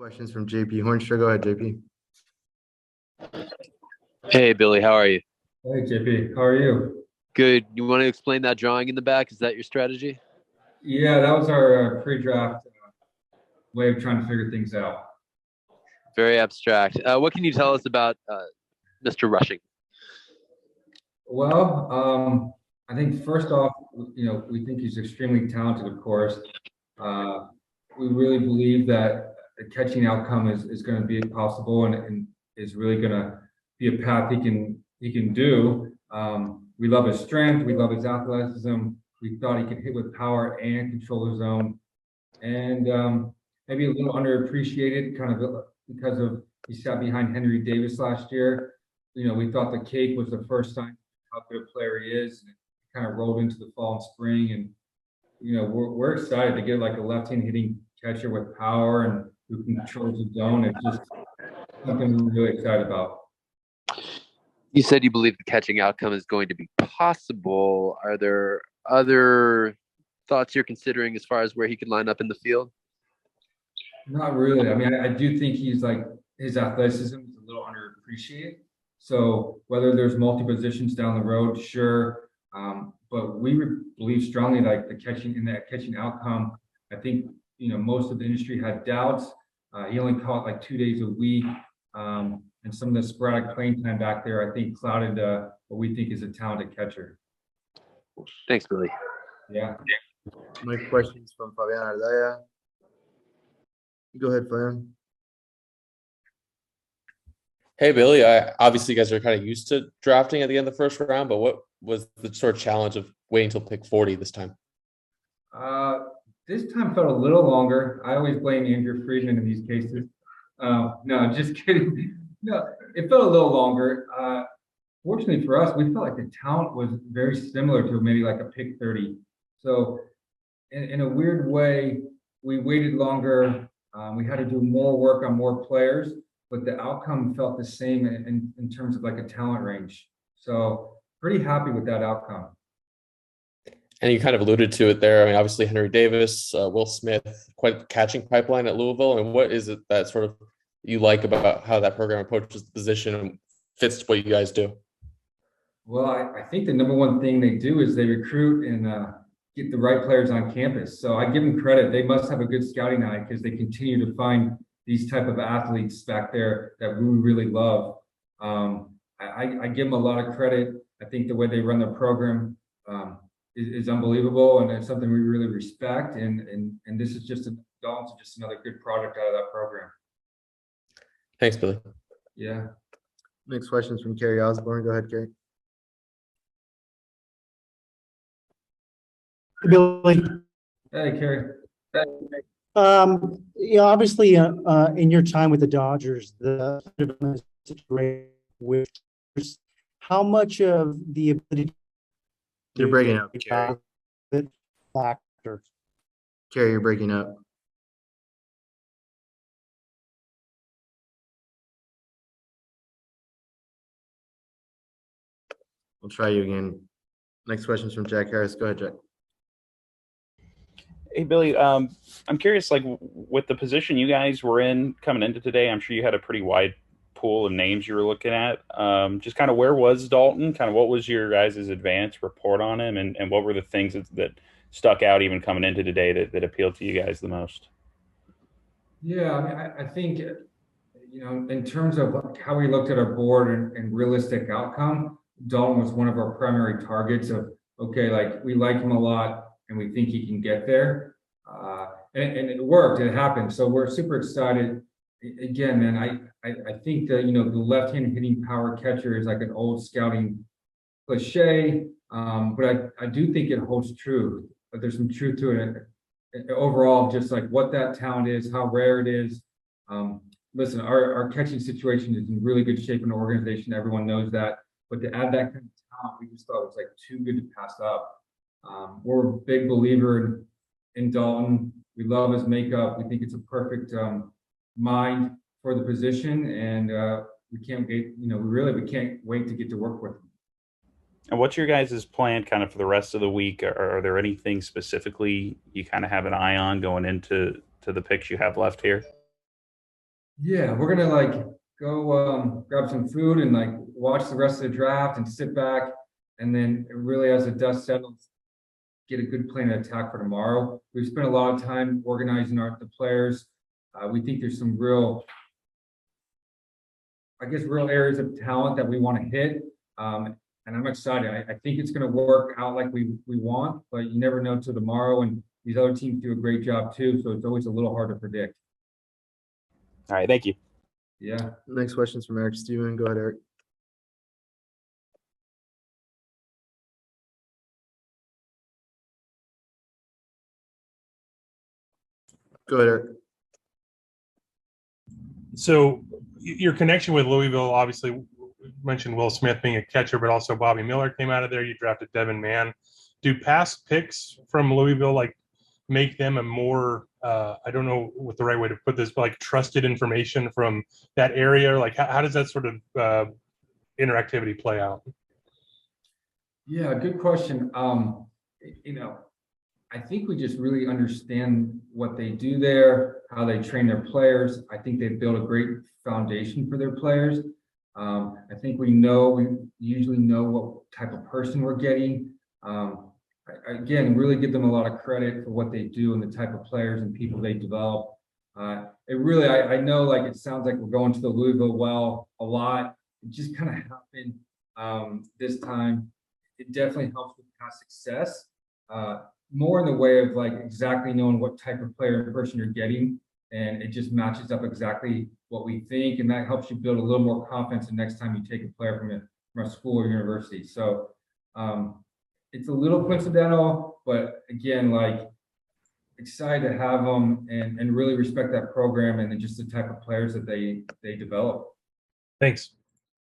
Questions from JP Hornstra. Go ahead, JP. Hey, Billy, how are you? Hey, JP, how are you? Good. You want to explain that drawing in the back? Is that your strategy? Yeah, that was our pre-draft way of trying to figure things out. Very abstract. What can you tell us about Mr. Rushing? Well, I think first off, we think he's extremely talented, of course. We really believe that the catching outcome is going to be possible and is really going to be a path he can do. We love his strength. We love his athleticism. We thought he could hit with power and control the zone. And maybe a little underappreciated kind of because of he sat behind Henry Davis last year. We thought the cake was the first sign of how good a player he is. And it kind of rolled into the fall and spring. And, we're excited to get like a left-hand hitting catcher with power and who controls the zone. It's just something we're really excited about. You said you believe the catching outcome is going to be possible. Are there other thoughts you're considering as far as where he could line up in the field? Not really. I mean, I do think he's like his athleticism is a little underappreciated. So whether there's multi-positions down the road, sure. But we believe strongly like the catching outcome. I think, most of the industry had doubts. He only caught like 2 days a week. And some of the sporadic playing time back there, I think, clouded what we think is a talented catcher. Thanks, Billy. Yeah. My questions from Fabian Ardaya. Go ahead, Fabian. Hey, Billy, obviously you guys are kind of used to drafting at the end of the first round, but what was the sort of challenge of waiting till pick 40 this time? This time felt a little longer. I always blame Andrew Friedman in these cases. No, just kidding. No, it felt a little longer. Fortunately for us, we felt like the talent was very similar to maybe like a pick 30. So in a weird way, we waited longer. We had to do more work on more players, but the outcome felt the same in terms of like a talent range. So pretty happy with that outcome. And you kind of alluded to it there. I mean, obviously Henry Davis, Will Smith, quite a catching pipeline at Louisville. And what is it that sort of you like about how that program approaches the position and fits what you guys do? Well, I think the number one thing they do is they recruit and get the right players on campus. So I give them credit. They must have a good scouting eye because they continue to find these type of athletes back there that we really love. I give them a lot of credit. I think the way they run their program is unbelievable, and it's something we really respect. And this is just another good product out of that program. Thanks, Billy. Yeah. Next question is from Kerry Osborne. Go ahead, Kerry. Billy. Hey, Kerry. Obviously, in your time with the Dodgers, the development is great. With how much of the ability You're breaking up, Kerry. Factor. Kerry, you're breaking up. We'll try you again. Next question is from Jack Harris. Go ahead, Jack. Hey, Billy, I'm curious, like with the position you guys were in coming into today, I'm sure you had a pretty wide pool of names you were looking at. Just kind of where was Dalton? Kind of what was your guys' advance report on him? And what were the things that stuck out even coming into today that appealed to you guys the most? Yeah, I mean, I think, in terms of how we looked at our board and realistic outcome, Dalton was one of our primary targets of, okay, like we like him a lot and we think he can get there. And it worked, it happened. So we're super excited. Again, man, I think that, the left-hand hitting power catcher is like an old scouting cliche, but I do think it holds true. But there's some truth to it. Overall, just like what that talent is, how rare it is. Listen, our catching situation is in really good shape in the organization. Everyone knows that. But to add that kind of talent, we just thought it was like too good to pass up. We're a big believer in Dalton. We love his makeup. We think it's a perfect mind for the position, and we can't wait. We can't wait to get to work with him. And what's your guys' plan kind of for the rest of the week? Are there anything specifically you kind of have an eye on going into the picks you have left here? Yeah, we're gonna like go grab some food and like watch the rest of the draft and sit back, and then really as the dust settles, get a good plan of attack for tomorrow. We've spent a lot of time organizing the players. We think there's some real, I guess, real areas of talent that we want to hit. And I'm excited. I think it's going to work out like we want, but you never know till tomorrow. And these other teams do a great job too, so it's always a little hard to predict. All right, thank you. Yeah. Next question's from Eric Steven. Go ahead, Eric. Go ahead, Eric. So your connection with Louisville, obviously you mentioned Will Smith being a catcher, but also Bobby Miller came out of there. You drafted Devin Mann. Do past picks from Louisville like make them a more, I don't know what the right way to put this, but like trusted information from that area? Like how does that sort of interactivity play out? Yeah, good question. You know, I think we just really understand what they do there, how they train their players. I think they've built a great foundation for their players. I think we usually know what type of person we're getting. Again, really give them a lot of credit for what they do and the type of players and people they develop. It really, I know like it sounds like we're going to the Louisville well a lot. It just kind of happened this time. It definitely helps with past success. More in the way of like exactly knowing what type of player and person you're getting, and it just matches up exactly what we think, and that helps you build a little more confidence the next time you take a player from a school or university. So it's a little coincidental, but again, like excited to have them and really respect that program and just the type of players that they develop. Thanks.